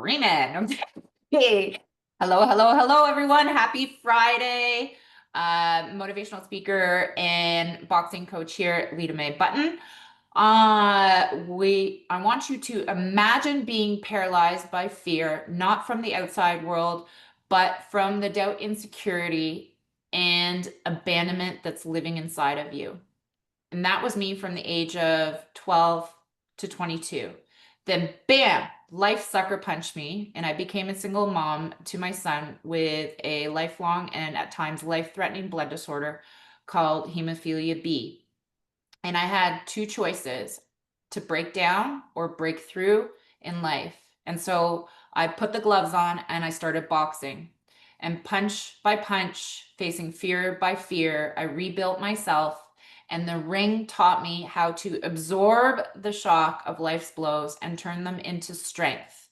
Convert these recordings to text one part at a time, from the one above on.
screaming. Hey, hello, everyone. Happy Friday. Motivational speaker and boxing coach here, Lita Mae Button. I want you to imagine being paralyzed by fear, not from the outside world, but from the doubt, insecurity, and abandonment that's living inside of you. And that was me from the age of 12 to 22. Then, bam, life sucker punched me, and I became a single mom to my son with a lifelong and at times life-threatening blood disorder called hemophilia B. And I had two choices: to break down or break through in life. And so I put the gloves on and I started boxing. And punch by punch, facing fear by fear, I rebuilt myself. And the ring taught me how to absorb the shock of life's blows and turn them into strength.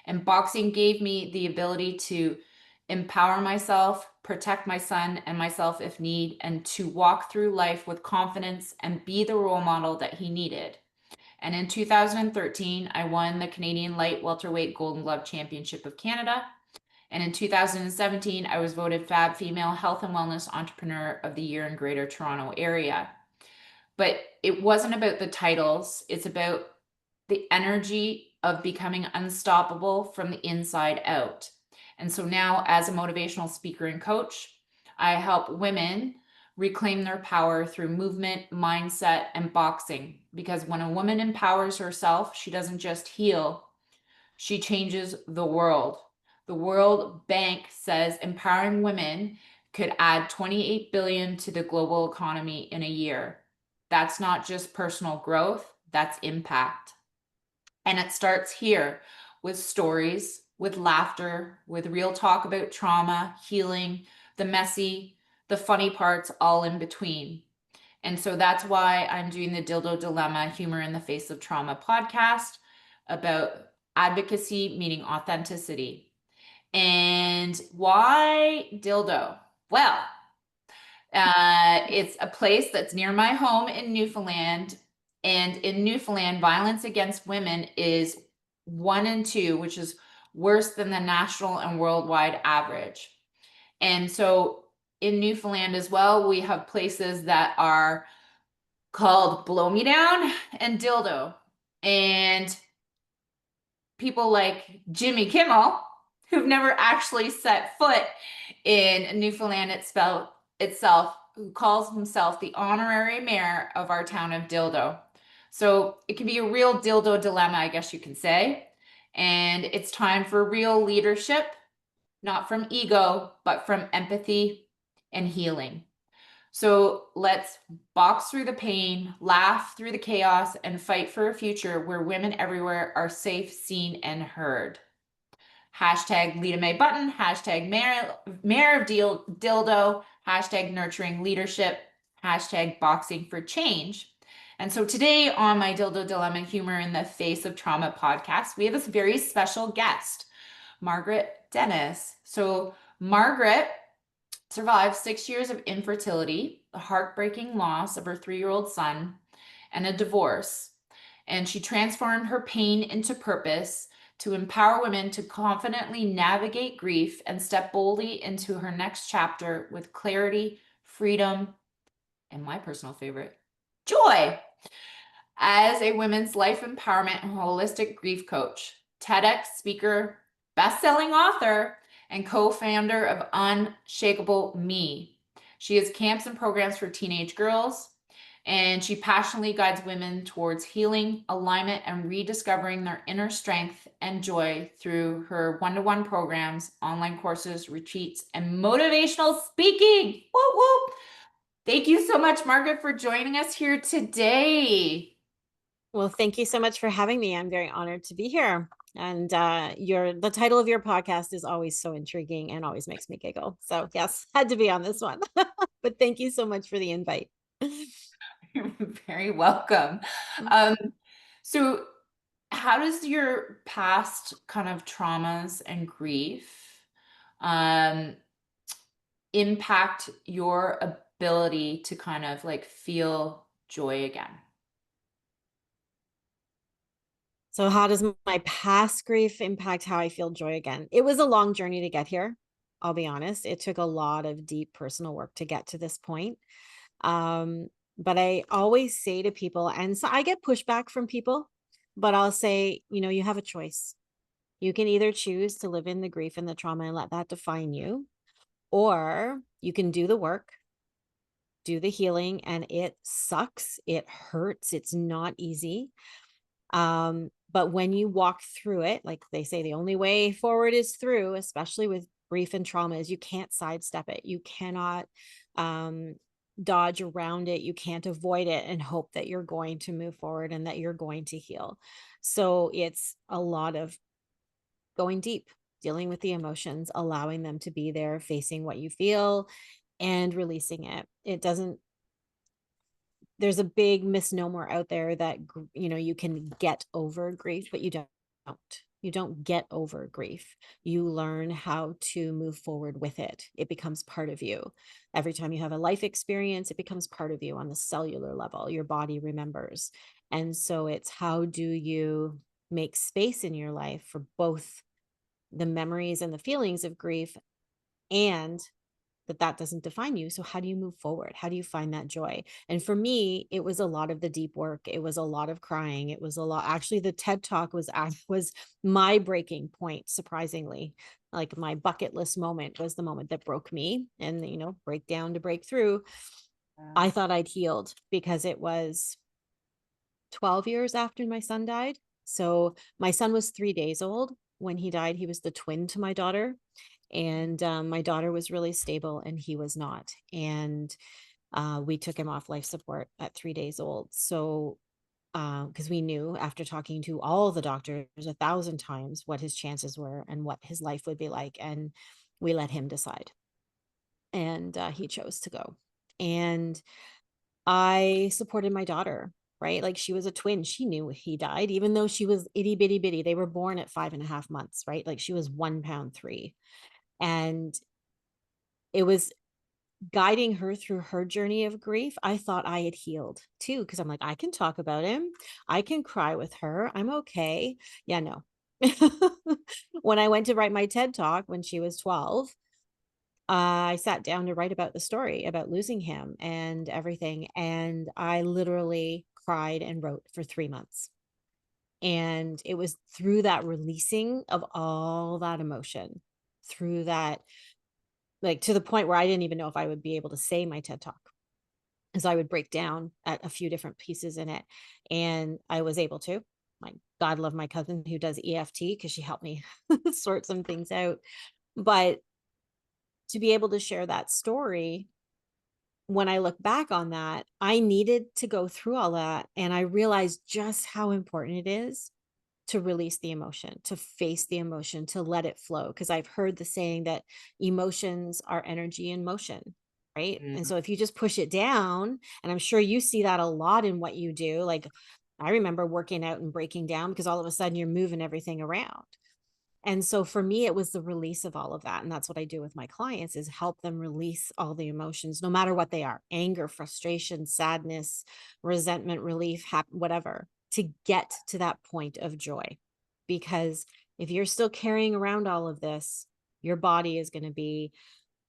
And boxing gave me the ability to empower myself, protect my son and myself if need, and to walk through life with confidence and be the role model that he needed. And in 2013, I won the Canadian Light Welterweight Golden Glove Championship of Canada. And in 2017, I was voted Fab Female Health and Wellness Entrepreneur of the Year in Greater Toronto Area. But it wasn't about the titles. It's about the energy of becoming unstoppable from the inside out. And so now, as a motivational speaker and coach, I help women reclaim their power through movement, mindset, and boxing. Because when a woman empowers herself, she doesn't just heal, she changes the world. The World Bank says empowering women could add 28 billion to the global economy in a year. That's not just personal growth, that's impact. And it starts here with stories, with laughter, with real talk about trauma, healing, the messy, the funny parts, all in between. And so that's why I'm doing the Dildo Dilemma, Humor in the Face of Trauma podcast about advocacy meeting authenticity. And why dildo? Well, it's a place that's near my home in Newfoundland. And in Newfoundland, violence against women is 1 in 2, which is worse than the national and worldwide average. And so in Newfoundland as well, we have places that are called Blow Me Down and Dildo. And people like Jimmy Kimmel, who've never actually set foot in Newfoundland itself, who calls himself the honorary mayor of our town of Dildo. So it can be a real dildo dilemma, I guess you can say. And it's time for real leadership, not from ego, but from empathy and healing. So let's box through the pain, laugh through the chaos, and fight for a future where women everywhere are safe, seen, and heard. Hashtag Lita Mae Button, hashtag Mayor of Dildo, hashtag nurturing leadership, hashtag boxing for change. And so today on my Dildo Dilemma Humor in the Face of Trauma podcast, we have this very special guest, Margaret Dennis. So Margaret survived 6 years of infertility, the heartbreaking loss of her 3-year-old son, and a divorce. And she transformed her pain into purpose to empower women to confidently navigate grief and step boldly into her next chapter with clarity, freedom, and my personal favorite, joy. As a women's life empowerment and holistic grief coach, TEDx speaker, best-selling author, and co-founder of Unshakable Me. She has camps and programs for teenage girls, and she passionately guides women towards healing, alignment, and rediscovering their inner strength and joy through her one-to-one programs, online courses, retreats, and motivational speaking. Whoop, whoop. Thank you so much, Margaret, for joining us here today. Well, thank you so much for having me. I'm very honored to be here. And the title of your podcast is always so intriguing and always makes me giggle. So yes, had to be on this one. But thank you so much for the invite. You're very welcome. So how does your past kind of traumas and grief impact your ability to kind of like feel joy again? So how does my past grief impact how I feel joy again? It was a long journey to get here. I'll be honest. It took a lot of deep personal work to get to this point. Um, but I always say to people, and so I get pushback from people, but I'll say, you have a choice. You can either choose to live in the grief and the trauma and let that define you, or you can do the work, do the healing, and it sucks. It hurts. It's not easy. But when you walk through it, like they say, the only way forward is through, especially with grief and trauma, is you can't sidestep it. You cannot um, dodge around it. You can't avoid it and hope that you're going to move forward and that you're going to heal. So it's a lot of going deep, dealing with the emotions, allowing them to be there, facing what you feel and releasing it. It doesn't, there's a big misnomer out there that you can get over grief, but you don't get over grief. You learn how to move forward with it. It becomes part of you. Every time you have a life experience, it becomes part of you on the cellular level. Your body remembers. And so it's, how do you make space in your life for both the memories and the feelings of grief, and that doesn't define you. So how do you move forward? How do you find that joy? And for me, it was a lot of the deep work. It was a lot of crying. It was a lot. Actually, the TED Talk was my breaking point, surprisingly. Like, my bucket list moment was the moment that broke me. And break down to break through. Yeah. I thought I'd healed because it was 12 years after my son died. So my son was 3 days old when he died. He was the twin to my daughter. And my daughter was really stable and he was not. And we took him off life support at 3 days old. So, because we knew, after talking to all the doctors 1,000 times, what his chances were and what his life would be like. And we let him decide. And he chose to go. And I supported my daughter, right? Like, she was a twin. She knew he died, even though she was itty bitty bitty. They were born at 5.5 months, right? Like, she was 1 pound 3. And it was guiding her through her journey of grief. I thought I had healed too, because I'm like, I can talk about him. I can cry with her. I'm okay. Yeah, no. When I went to write my TED Talk when she was 12, I sat down to write about the story about losing him and everything. And I literally cried and wrote for 3 months. And it was through that releasing of all that emotion, through that, like, to the point where I didn't even know if I would be able to say my TED Talk, as I would break down at a few different pieces in it. And I was able to. My God love my cousin who does EFT, because she helped me sort some things out. But to be able to share that story, when I look back on that, I needed to go through all that. And I realized just how important it is to release the emotion, to face the emotion, to let it flow. Because I've heard the saying that emotions are energy in motion, right? And Mm. so if you just push it down, and I'm sure you see that a lot in what you do, like, I remember working out and breaking down because all of a sudden you're moving everything around. And so for me, it was the release of all of that. And that's what I do with my clients, is help them release all the emotions, no matter what they are: anger, frustration, sadness, resentment, relief, whatever, to get to that point of joy. Because if you're still carrying around all of this, your body is going to be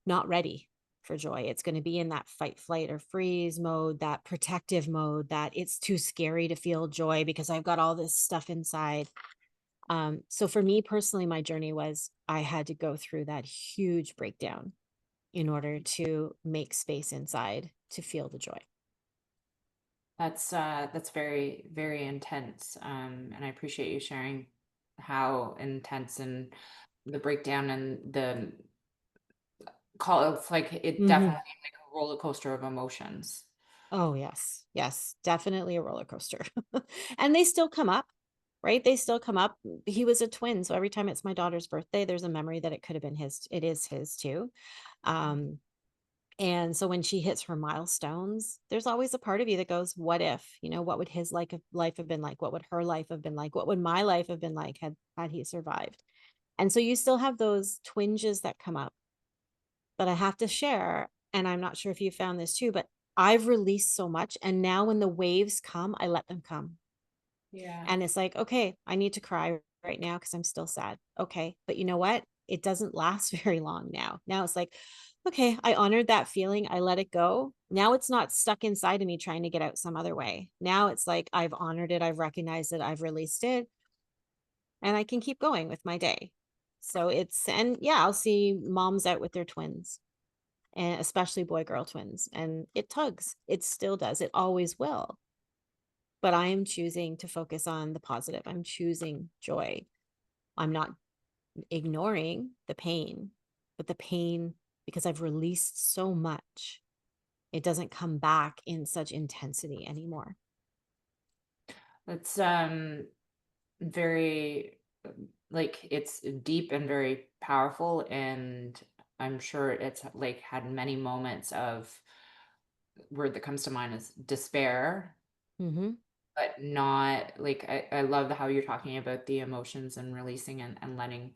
not ready for joy. It's going to be in that fight, flight, or freeze mode, that protective mode, that it's too scary to feel joy because I've got all this stuff inside. So for me personally, my journey was, I had to go through that huge breakdown in order to make space inside to feel the joy. That's very, very intense. And I appreciate you sharing how intense and the breakdown and the call. It's like it Hmm. definitely like a roller coaster of emotions. Oh, yes. Yes. Definitely a roller coaster. And they still come up, right? They still come up. He was a twin. So every time it's my daughter's birthday, there's a memory that it could have been his. It is his too. Um, And so when she hits her milestones, there's always a part of you that goes, what if, what would his life have been like? What would her life have been like? What would my life have been like had he survived? And so you still have those twinges that come up. But I have to share, and I'm not sure if you found this too, but I've released so much. And now when the waves come, I let them come. Yeah. And it's like, okay, I need to cry right now because I'm still sad. Okay. But you know what? It doesn't last very long now. Now it's like, okay, I honored that feeling. I let it go. Now it's not stuck inside of me trying to get out some other way. Now it's like I've honored it. I've recognized it. I've released it and I can keep going with my day. So it's, and yeah, I'll see moms out with their twins and especially boy girl twins. And it tugs. It still does. It always will. But I am choosing to focus on the positive. I'm choosing joy. I'm not ignoring the pain, but the pain, because I've released so much, it doesn't come back in such intensity anymore. It's very like it's deep and very powerful, and I'm sure it's like had many moments of word that comes to mind is despair, Mm-hmm. but not like I love how you're talking about the emotions and releasing and letting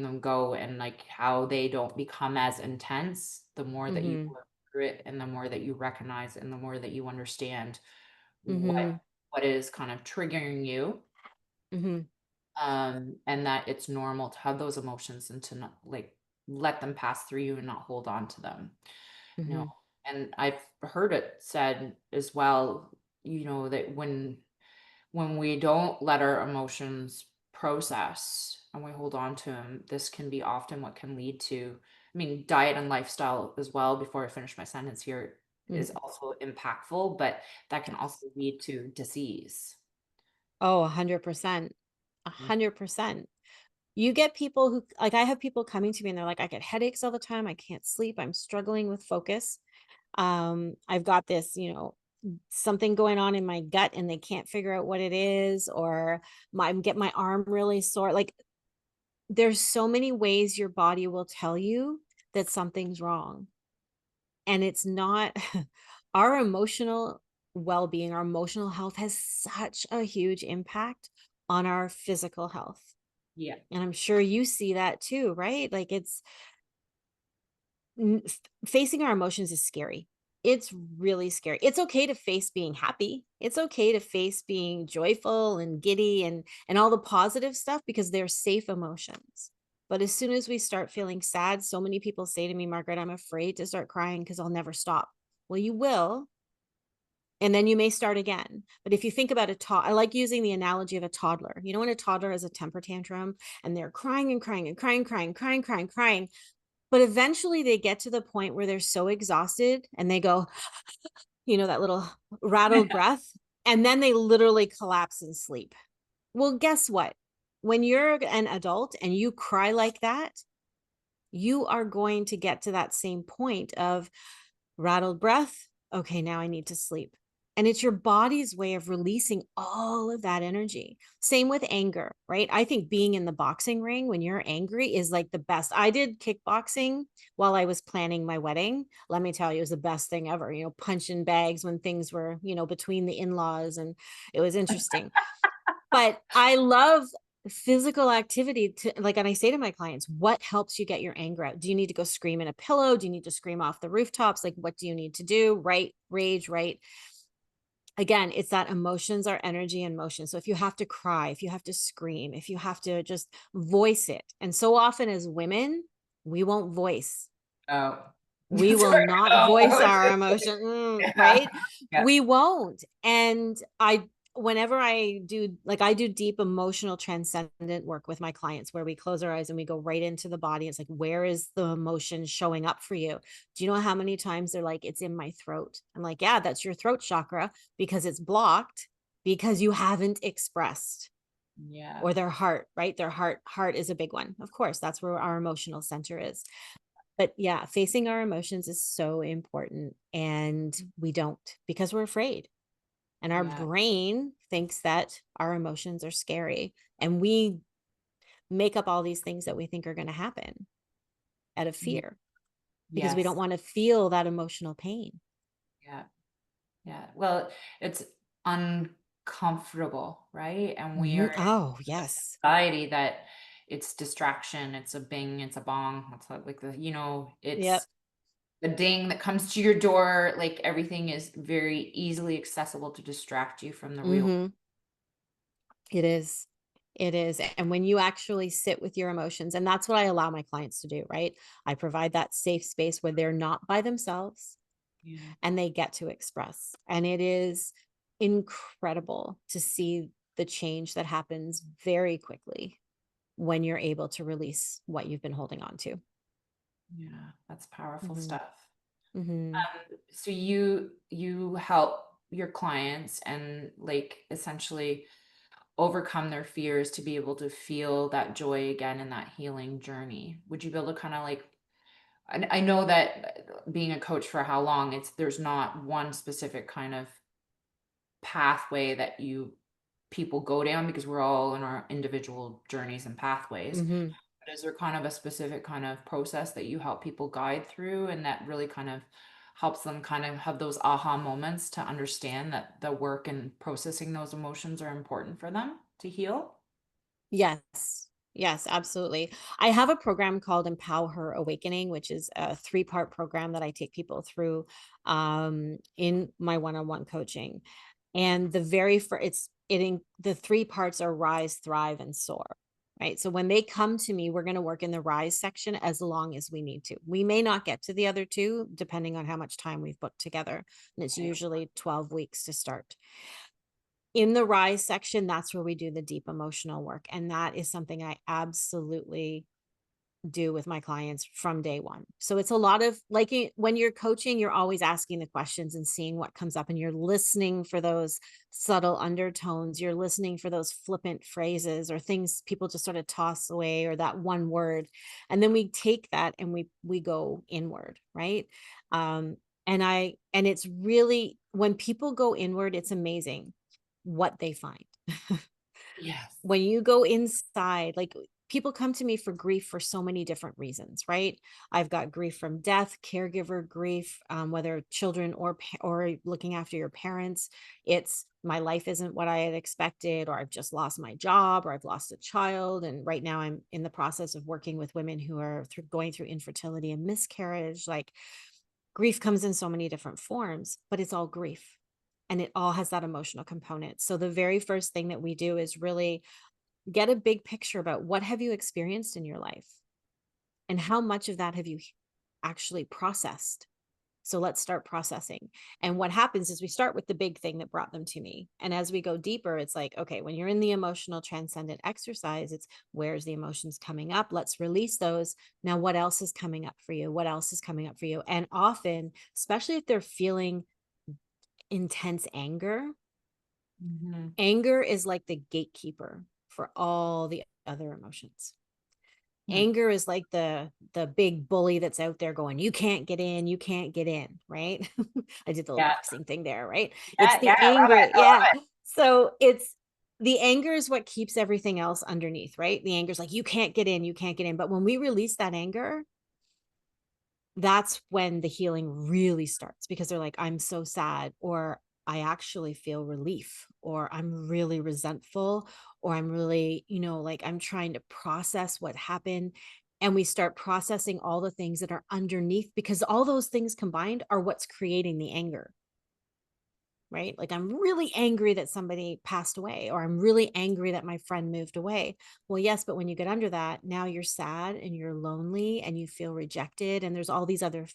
them go, and like how they don't become as intense the more that you Mm-hmm. work through it, and the more that you recognize and the more that you understand Mm-hmm. what is kind of triggering you, Mm-hmm. and that it's normal to have those emotions and to not like let them pass through you and not hold on to them. No. Mm-hmm. And I've heard it said as well, that when we don't let our emotions process and we hold on to them, this can be often what can lead to, I mean, diet and lifestyle as well, before I finish my sentence here, is Mm-hmm. also impactful, but that can Yes. also lead to disease. Oh, 100%. A Mm. 100%. You get people who, like, I have people coming to me and they're like, I get headaches all the time. I can't sleep. I'm struggling with focus. I've got this, something going on in my gut and they can't figure out what it is, or get my arm really sore. Like, there's so many ways your body will tell you that something's wrong. And it's not our emotional well-being, our emotional health has such a huge impact on our physical health. Yeah. And I'm sure you see that too, right? Like, facing our emotions is scary. It's really scary. It's okay to face being happy. It's okay to face being joyful and giddy and all the positive stuff because they're safe emotions. But as soon as we start feeling sad, so many people say to me, Margaret, I'm afraid to start crying because I'll never stop. Well, you will, and then you may start again. But if you think about I like using the analogy of a toddler. You know, when a toddler has a temper tantrum and they're crying and crying and crying, crying, crying, crying, crying, but eventually they get to the point where they're so exhausted and they go, that little rattled breath, and then they literally collapse and sleep. Well, guess what? When you're an adult and you cry like that, you are going to get to that same point of rattled breath. Okay, now I need to sleep. And it's your body's way of releasing all of that energy. Same with anger, right? I think being in the boxing ring when you're angry is like the best. I did kickboxing while I was planning my wedding. Let me tell you, it was the best thing ever, punching bags when things were, between the in laws. And it was interesting. But I love physical activity to, like, and I say to my clients, what helps you get your anger out? Do you need to go scream in a pillow? Do you need to scream off the rooftops? Like, what do you need to do? Right? Rage, right? Again, it's that emotions are energy and motion. So if you have to cry, if you have to scream, if you have to just voice it. And so often as women, we won't voice. Oh. We will Sorry. not voice Oh. our emotion, Yeah. right? Yeah. We won't. And whenever I do deep emotional transcendent work with my clients where we close our eyes and we go right into the body. It's like, where is the emotion showing up for you? Do you know how many times they're like, it's in my throat? I'm like, yeah, that's your throat chakra because it's blocked because you haven't expressed. Yeah. Or their heart, right? Their heart is a big one. Of course, that's where our emotional center is. But yeah, facing our emotions is so important. And we don't because we're afraid. And our Yeah. brain thinks that our emotions are scary. And we make up all these things that we think are going to happen out of Ye fear because we don't Yes. want to feel that emotional pain. Yeah. Yeah. Well, it's uncomfortable, right? And we are Mhm. Oh, in a yes. society that it's distraction, it's a bing, it's a bong, it's like Yep. it's the ding that comes to your door, like everything is very easily accessible to distract you from the real. Hmm. It is. It is. And when you actually sit with your emotions, and that's what I allow my clients to do, right? I provide that safe space where they're not by themselves Yeah. and they get to express. And it is incredible to see the change that happens very quickly when you're able to release what you've been holding on to. Yeah, that's powerful Hmm. stuff. Hmm. So you help your clients and like essentially overcome their fears to be able to feel that joy again in that healing journey. Would you be able to kind of like I know that being a coach for how long, there's not one specific kind of pathway that you people go down because we're all in our individual journeys and pathways. Hmm. But is there kind of a specific kind of process that you help people guide through and that really kind of helps them kind of have those aha moments to understand that the work and processing those emotions are important for them to heal? Yes. Yes, absolutely. I have a program called Empower Her Awakening, which is a 3-part program that I take people through in my one-on-one coaching. And the very first, the 3 parts are rise, thrive, and soar. Right. So when they come to me, we're going to work in the rise section as long as we need to. We may not get to the other two, depending on how much time we've booked together. And it's Right. usually 12 weeks to start. In the rise section, that's where we do the deep emotional work. And that is something I absolutely do with my clients from day one. So it's a lot of like when you're coaching, you're always asking the questions and seeing what comes up, and you're listening for those subtle undertones. You're listening for those flippant phrases or things people just sort of toss away, or that one word. And then we take that and we go inward, right? Um, and it's really, when people go inward, it's amazing what they find. Yes. When you go inside, like, people come to me for grief for so many different reasons, right? I've got grief from death, caregiver grief, whether children or looking after your parents. It's my life isn't what I had expected, or I've just lost my job, or I've lost a child. And right now I'm in the process of working with women who are going through infertility and miscarriage. Like, grief comes in so many different forms, but it's all grief. And it all has that emotional component. So the very first thing that we do is really get a big picture about what have you experienced in your life and how much of that have you actually processed. So let's start processing. And what happens is we start with the big thing that brought them to me. And as we go deeper, it's like, okay, when you're in the emotional transcendent exercise, it's where's the emotions coming up? Let's release those. Now, what else is coming up for you? What else is coming up for you? And often, especially if they're feeling intense anger, Mhm. anger is like the gatekeeper for all the other emotions. Hmm. Anger is like the big bully that's out there going, you can't get in, you can't get in, right? I did the little Yeah. boxing thing there, right? It's Yeah, the yeah, I love anger, it. I yeah. love it. So it's the anger is what keeps everything else underneath, right? The anger is like, you can't get in, you can't get in. But when we release that anger, that's when the healing really starts, because they're like, I'm so sad, or I actually feel relief, or I'm really resentful, or I'm really, like, I'm trying to process what happened. And we start processing all the things that are underneath, because all those things combined are what's creating the anger, right? Like, I'm really angry that somebody passed away, or I'm really angry that my friend moved away. Well, yes, but when you get under that, now you're sad and you're lonely and you feel rejected. And there's all these other,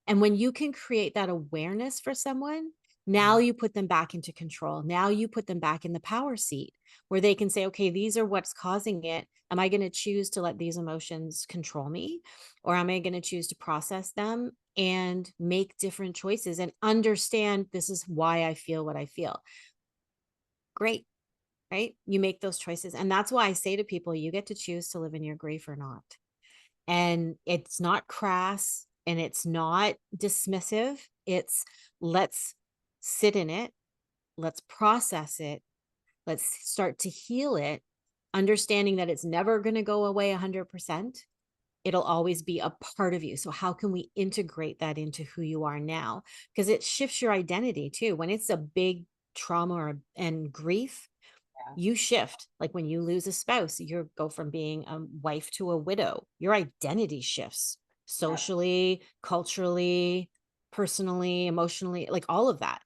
and when you can create that awareness for someone, now Mhm. you put them back into control. Now you put them back in the power seat where they can say, okay, these are what's causing it. Am I going to choose to let these emotions control me? Or am I going to choose to process them and make different choices and understand this is why I feel what I feel? Great, right? You make those choices. And that's why I say to people, you get to choose to live in your grief or not. And it's not crass and it's not dismissive. It's, let's sit in it, let's process it, let's start to heal it, understanding that it's never going to go away 100%. It'll always be a part of you. So how can we integrate that into who you are now? Because it shifts your identity too. When it's a big and grief, Yeah. you shift. Like when you lose a spouse, you go from being a wife to a widow. Your identity shifts Yep. socially, culturally, personally, emotionally, like all of that.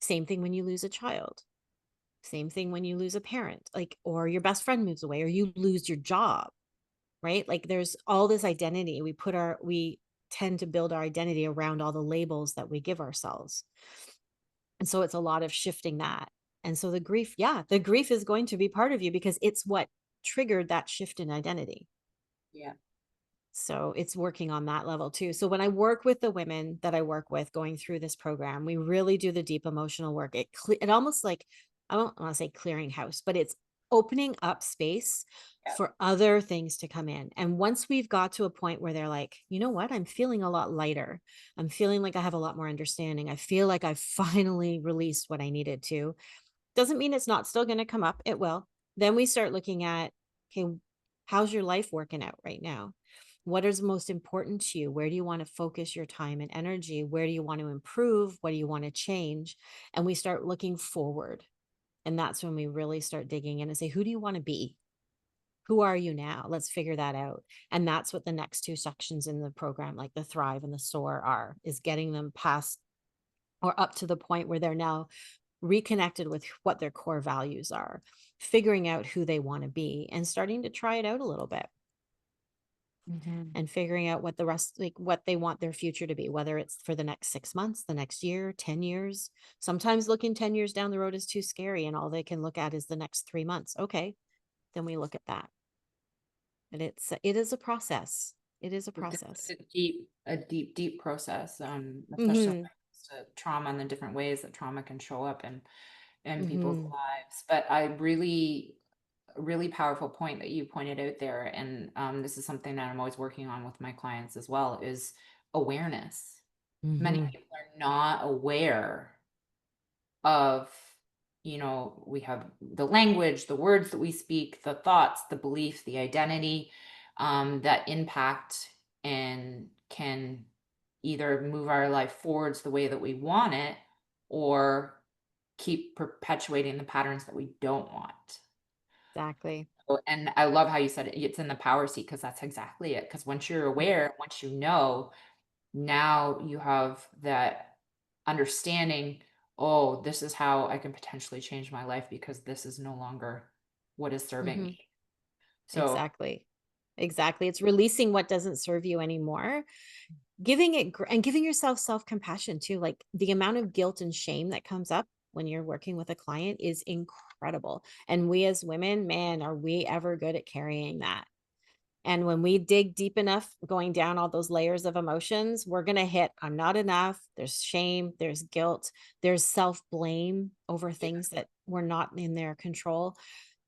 Same thing when you lose a child. Same thing when you lose a parent, like, or your best friend moves away, or you lose your job, right? Like there's all this identity. We tend to build our identity around all the labels that we give ourselves. And so it's a lot of shifting that. And so the grief, yeah, the grief is going to be part of you because it's what triggered that shift in identity. Yeah. So it's working on that level too. So when I work with the women that I work with going through this program, we really do the deep emotional work. It almost like, I don't want to say clearing house, but it's opening up space Yeah. for other things to come in. And once we've got to a point where they're like, you know what, I'm feeling a lot lighter. I'm feeling like I have a lot more understanding. I feel like I've finally released what I needed to. Doesn't mean it's not still going to come up. It will. Then we start looking at, okay, how's your life working out right now? What is most important to you? Where do you want to focus your time and energy? Where do you want to improve? What do you want to change? And we start looking forward. And that's when we really start digging in and say, who do you want to be? Who are you now? Let's figure that out. And that's what the next two sections in the program, like the Thrive and the Soar, are, is getting them past or up to the point where they're now reconnected with what their core values are, figuring out who they want to be, and starting to try it out a little bit Mhm. and figuring out what the rest, like what they want their future to be, whether it's for the next 6 months, the next year, 10 years. Sometimes looking 10 years down the road is too scary and all they can look at is the next 3 months. Okay, then we look at that. And it is a process. It is a It's process. a deep process, especially when Mm-hmm. it comes to trauma and the different ways that trauma can show up in people's Mm-hmm. lives. But really powerful point that you pointed out there, and this is something that I'm always working on with my clients as well, is awareness. Many Mm-hmm. people are not aware of, we have the language, the words that we speak, the thoughts, the beliefs, the identity, that impact and can either move our life forwards the way that we want it, or keep perpetuating the patterns that we don't want. Exactly. And I love how you said it's in the power seat, because that's exactly it. Because once you're aware, once you know, now you have that understanding. Oh, this is how I can potentially change my life, because this is no longer what is serving Mm-hmm. me. So Exactly. Exactly. It's releasing what doesn't serve you anymore, giving it and giving yourself self-compassion too. Like the amount of guilt and shame that comes up when you're working with a client is incredible. And we as women, man, are we ever good at carrying that? And when we dig deep enough, going down all those layers of emotions, we're going to hit I'm not enough. There's shame, there's guilt, there's self blame over yeah, things that were not in their control.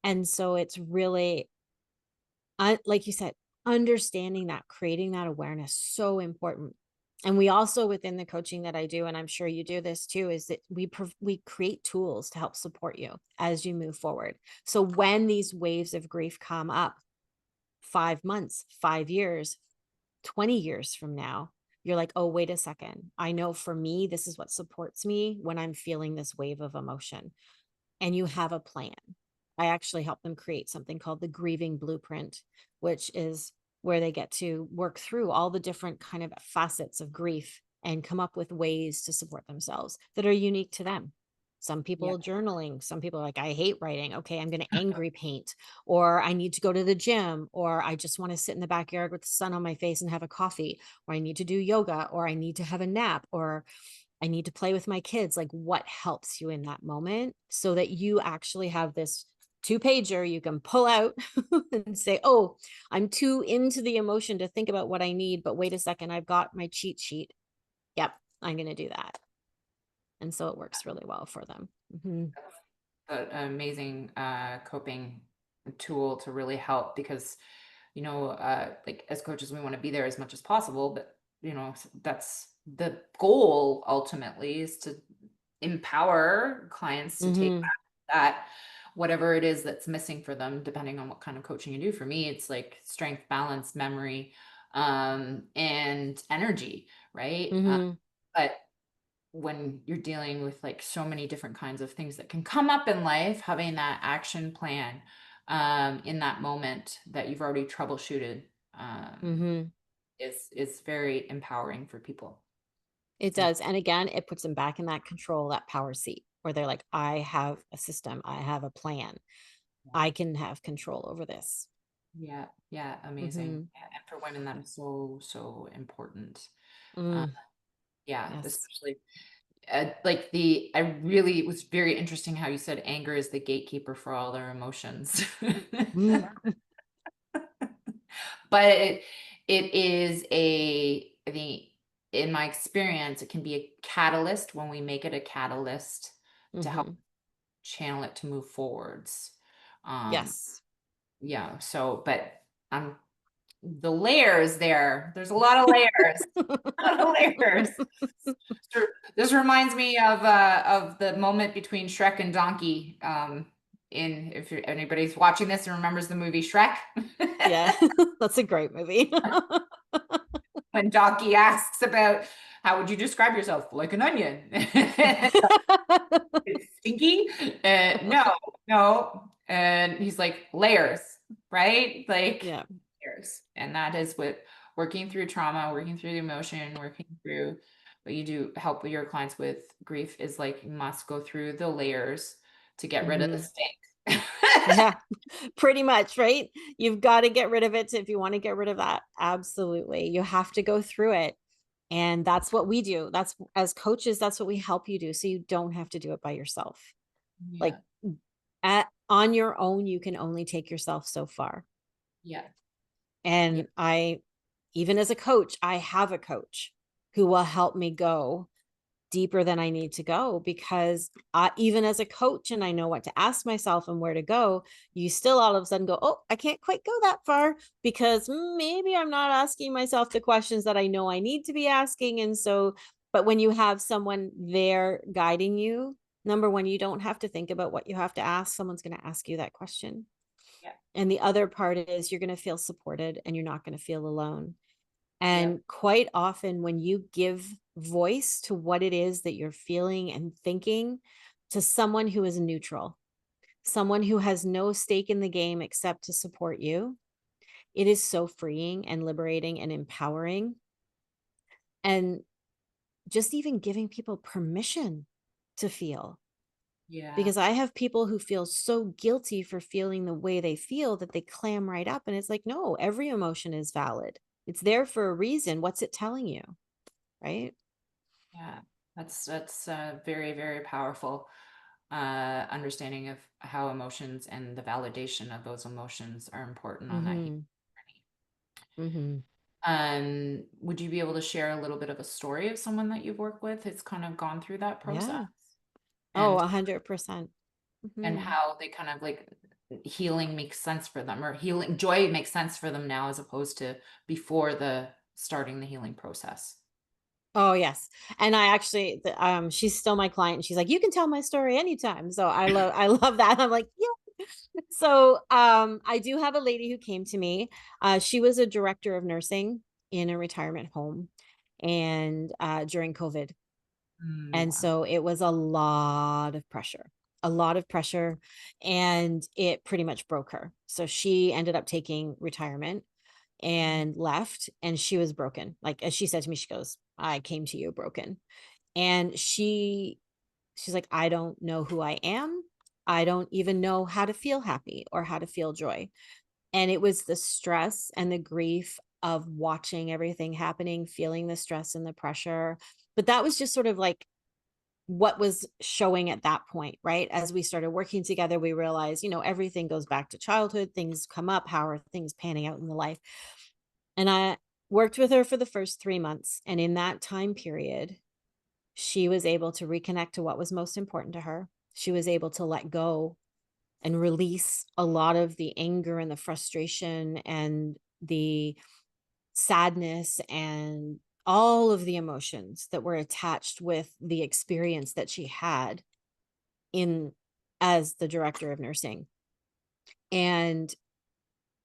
And so it's really, like you said, understanding that, creating that awareness, so important. And we also, within the coaching that I do, and I'm sure you do this too, is that we create tools to help support you as you move forward. So when these waves of grief come up, 5 months, 5 years, 20 years from now, you're like, oh, wait a second. I know for me, this is what supports me when I'm feeling this wave of emotion. And you have a plan. I actually help them create something called the grieving blueprint, which is where they get to work through all the different kind of facets of grief and come up with ways to support themselves that are unique to them. Some yeah, people journaling, some people are like, I hate writing. Okay, I'm going to angry paint, or I need to go to the gym, or I just want to sit in the backyard with the sun on my face and have a coffee, or I need to do yoga, or I need to have a nap, or I need to play with my kids. Like, what helps you in that moment so that you actually have this 2-pager you can pull out and say, oh, I'm too into the emotion to think about what I need. But wait a second, I've got my cheat sheet. Yep, I'm going to do that. And so it works really well for them. Mhm. an amazing coping tool to really help, because like as coaches, we want to be there as much as possible, but that's the goal ultimately, is to empower clients to take Mhm. back that whatever it is that's missing for them, depending on what kind of coaching you do. For me, it's like strength, balance, memory, and energy, right? Mhm. But when you're dealing with like so many different kinds of things that can come up in life, having that action plan in that moment that you've already troubleshooted, um, Mhm. is very empowering for people. It So does. And again, it puts them back in that control, that power seat where they're like, I have a system, I have a plan, I can have control over this. Yeah, yeah, amazing. Hmm. Yeah, and for women, that is so, so important. Uh, Mm, yeah, yes. especially like I really, it was very interesting how you said anger is the gatekeeper for all their emotions. Mm, But it is I think in my experience, it can be a catalyst when we make it a catalyst to help hmm. channel it to move forwards. Um, Yes. yeah, so but um the layers there's a lot of layers. A lot of layers. Sure. This reminds me of the moment between Shrek and Donkey. In if anybody's watching this and remembers the movie Shrek, Yeah, that's a great movie. when Donkey asks about how would you describe yourself? Like an onion. It's stinky? No, no. And he's like, layers, right? Like Yeah. layers. And that is what working through trauma, working through the emotion, working through what you do help with your clients with grief is like you must go through the layers to get rid of the Hmm. stink. Yeah, pretty much, right? You've got to get rid of it if you want to get rid of that. Absolutely. You have to go through it. And that's what we do. That's as coaches, that's what we help you do. So you don't have to do it by yourself. Like Yeah, on your own, you can only take yourself so far. yeah, yeah, And even as a coach, I have a coach who will help me go deeper than I need to go because even as a coach, and I know what to ask myself and where to go, you still all of a sudden go, oh, I can't quite go that far because maybe I'm not asking myself the questions that I know I need to be asking. And so, but when you have someone there guiding you, number one, you don't have to think about what you have to ask. Someone's going to ask you that question. yeah, And the other part is you're going to feel supported and you're not going to feel alone. yeah, And quite often, when you give voice to what it is that you're feeling and thinking to someone who is neutral, someone who has no stake in the game except to support you, it is so freeing and liberating and empowering. And just even giving people permission to feel. yeah, Because I have people who feel so guilty for feeling the way they feel that they clam right up. And it's like, no, every emotion is valid. It's there for a reason. What's it telling you? Right. yeah. That's very, very powerful understanding of how emotions and the validation of those emotions are important on that healing Mm-hmm. journey. Mm-hmm. Would you be able to share a little bit of a story of someone that you've worked with who's kind of gone through that process Yeah. Oh, and 100%. Mm-hmm. how they kind of like healing makes sense for them or healing joy makes sense for them now as opposed to before the starting the healing process? Oh, yes. And I actually, she's still my client. And she's like, you can tell my story anytime. So I love that. I'm like, yeah. So, I do have a lady who came to me. She was a director of nursing in a retirement home and, during COVID. And Wow. so it was a lot of pressure, and it pretty much broke her. So she ended up taking retirement Mm, and left, and she was broken. Like, as she said to me, she goes, I came to you broken. And she's like, I don't know who I am. I don't even know how to feel happy or how to feel joy. And it was the stress and the grief of watching everything happening, feeling the stress and the pressure. But that was just sort of like what was showing at that point, right? As we started working together, we realized, everything goes back to childhood, things come up, how are things panning out in the life? And I worked with her for the first 3 months. And in that time period, she was able to reconnect to what was most important to her. She was able to let go and release a lot of the anger and the frustration and the sadness and all of the emotions that were attached with the experience that she had in as the director of nursing. And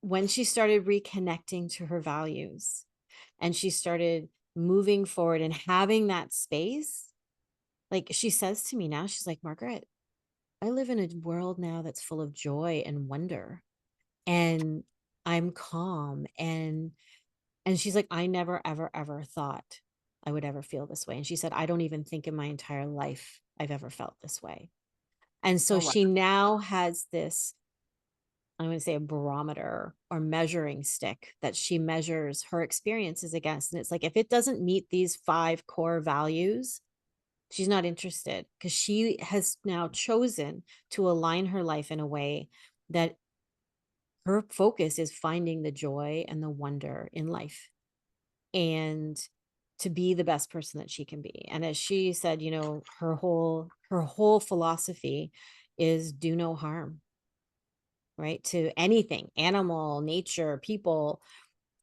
when she started reconnecting to her values and she started moving forward and having that space, like she says to me now, she's like, Margaret, I live in a world now that's full of joy and wonder. And I'm calm. And she's like, I never, ever, ever thought I would ever feel this way. And she said, I don't even think in my entire life I've ever felt this way. And so Oh, wow. she now has this, I'm going to say, a barometer or measuring stick that she measures her experiences against. And it's like, if it doesn't meet these 5 core values, she's not interested, because she has now chosen to align her life in a way that her focus is finding the joy and the wonder in life, and to be the best person that she can be. And as she said, her whole philosophy is do no harm, right? To anything, animal, nature, people,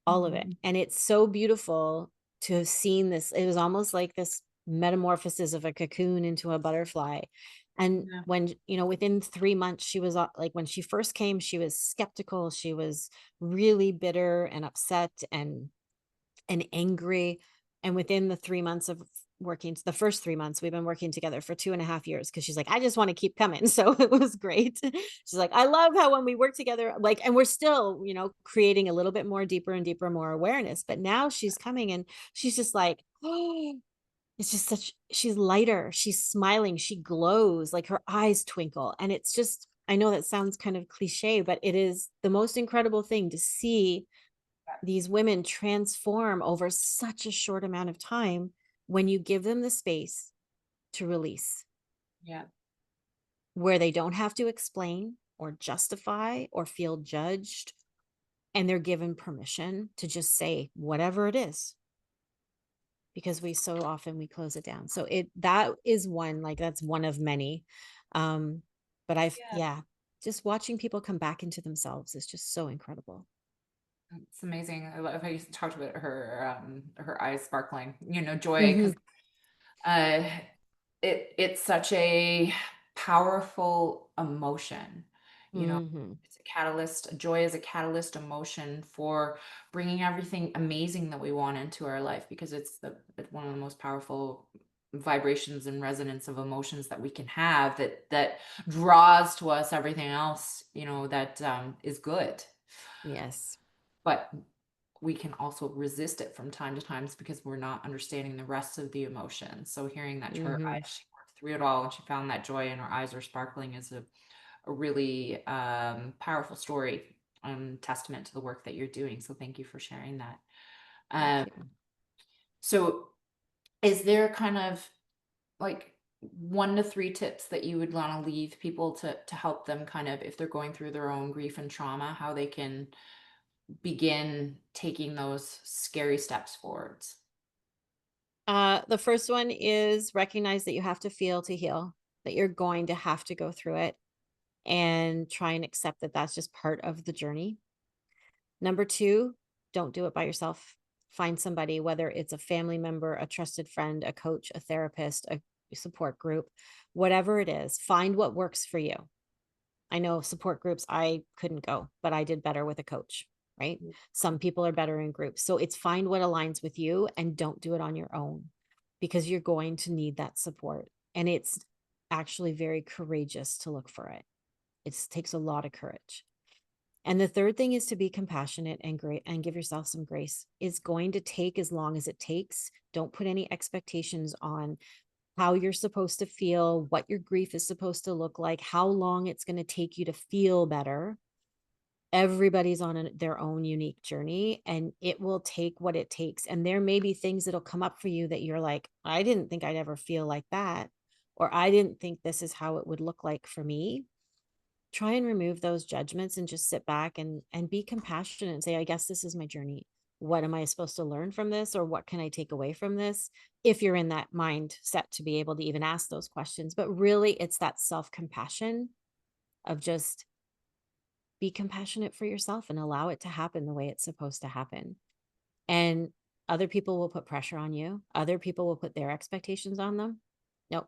all of it. Mhm. And it's so beautiful to have seen this. It was almost like this metamorphosis of a cocoon into a butterfly. And Yeah. when, within 3 months, she was like, when she first came, she was skeptical. She was really bitter and upset and angry. And within the 3 months of working, the first 3 months, we've been working together for 2.5 years, because she's like, I just want to keep coming. So it was great. She's like, I love how when we work together, like, and we're still, creating a little bit more deeper and deeper, more awareness. But now she's coming and she's just like, oh, it's just she's lighter. She's smiling. She glows, like her eyes twinkle. And it's just, I know that sounds kind of cliche, but it is the most incredible thing to see these women transform over such a short amount of time when you give them the space to release, Yeah. where they don't have to explain or justify or feel judged, and they're given permission to just say whatever it is, because we so often we close it down. So that is one, like, that's one of many. um but Yeah. yeah, just watching people come back into themselves is just so incredible. It's amazing. I love how you talked about her eyes sparkling, joy, Hmm. because uh it's such a powerful emotion. You know, Hmm. it's a catalyst. Joy is a catalyst emotion for bringing everything amazing that we want into our life, because it's one of the most powerful vibrations and resonance of emotions that we can have, that draws to us everything else, that is good. Yes. But we can also resist it from time to times because we're not understanding the rest of the emotions. So hearing that her Hmm. eyes, she worked through it all and she found that joy and her eyes are sparkling is a really powerful story, testament to the work that you're doing. So thank you for sharing that. Thank Um, you. so is there kind of like 1 to 3 tips that you would want to leave people to help them kind of, if they're going through their own grief and trauma, how they can begin taking those scary steps forwards? The first one is recognize that you have to feel to heal, that you're going to have to go through it, and try and accept that that's just part of the journey. Number two, don't do it by yourself. Find somebody, whether it's a family member, a trusted friend, a coach, a therapist, a support group, whatever it is, find what works for you. I know support groups, I couldn't go, but I did better with a coach, right? Some people are better in groups. So it's find what aligns with you and don't do it on your own, because you're going to need that support. And it's actually very courageous to look for it. It takes a lot of courage. And the third thing is to be compassionate and great and give yourself some grace. It's going to take as long as it takes. Don't put any expectations on how you're supposed to feel, what your grief is supposed to look like, how long it's going to take you to feel better. Everybody's on their own unique journey, and it will take what it takes. And there may be things that'll come up for you that you're like, I didn't think I'd ever feel like that, or I didn't think this is how it would look like for me. Try and remove those judgments and just sit back and be compassionate and say, I guess this is my journey. What am I supposed to learn from this, or what can I take away from this? If you're in that mindset to be able to even ask those questions. But really, it's that self-compassion of just be compassionate for yourself and allow it to happen the way it's supposed to happen. And other people will put pressure on you. Other people will put their expectations on them. Nope.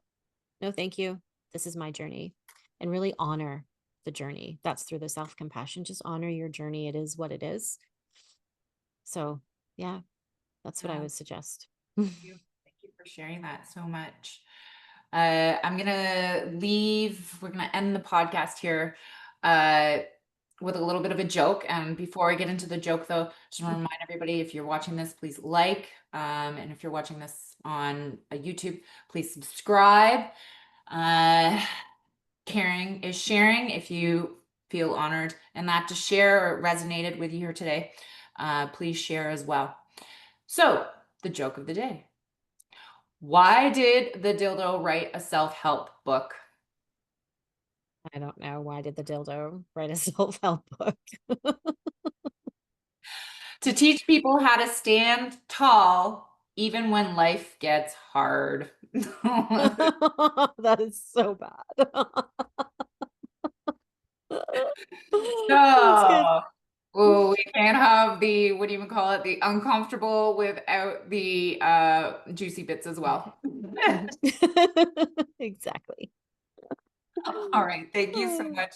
No, thank you. This is my journey. And really honor the journey. That's through the self compassion. Just honor your journey. It is what it is. So, yeah, that's what I Yeah, would suggest. thank you. Thank you for sharing that so much. We're gonna end the podcast here. Uh, with a little bit of a joke. And before I get into the joke, though, just want to remind everybody, if you're watching this, please like. And if you're watching this on a YouTube, please subscribe. Caring is sharing. If you feel honored and that to share or resonated with you here today, please share as well. So, the joke of the day. Why did the dildo write a self-help book? I don't know. Why did the dildo write a self-help book? To teach people how to stand tall even when life gets hard. That is so bad. That's good. No. Oh, we can't have the, what do you even call it? The uncomfortable without the juicy bits as well. Exactly. All right. Thank you so much,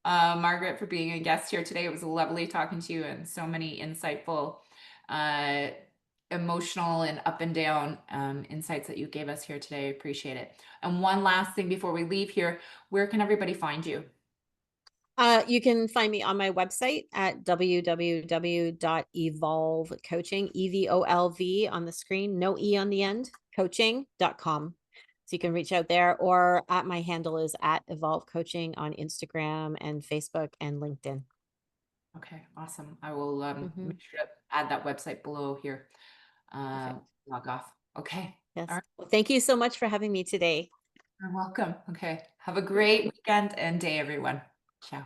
Margaret, for being a guest here today. It was lovely talking to you and so many insightful, uh, emotional and up and down insights that you gave us here today. I appreciate it. And one last thing before we leave here, where can everybody find you? You can find me on my website at www.evolvecoaching, EVOLV on the screen, no E on the end, coaching.com. So you can reach out there, or at my handle is at Evolve Coaching on Instagram and Facebook and LinkedIn. Okay, awesome. I will Mhm. make sure to add that website below here. Perfect. Log off. Okay. All Yes. right. Well, thank you so much for having me today. You're welcome. Okay. Have a great weekend and day, everyone. Ciao.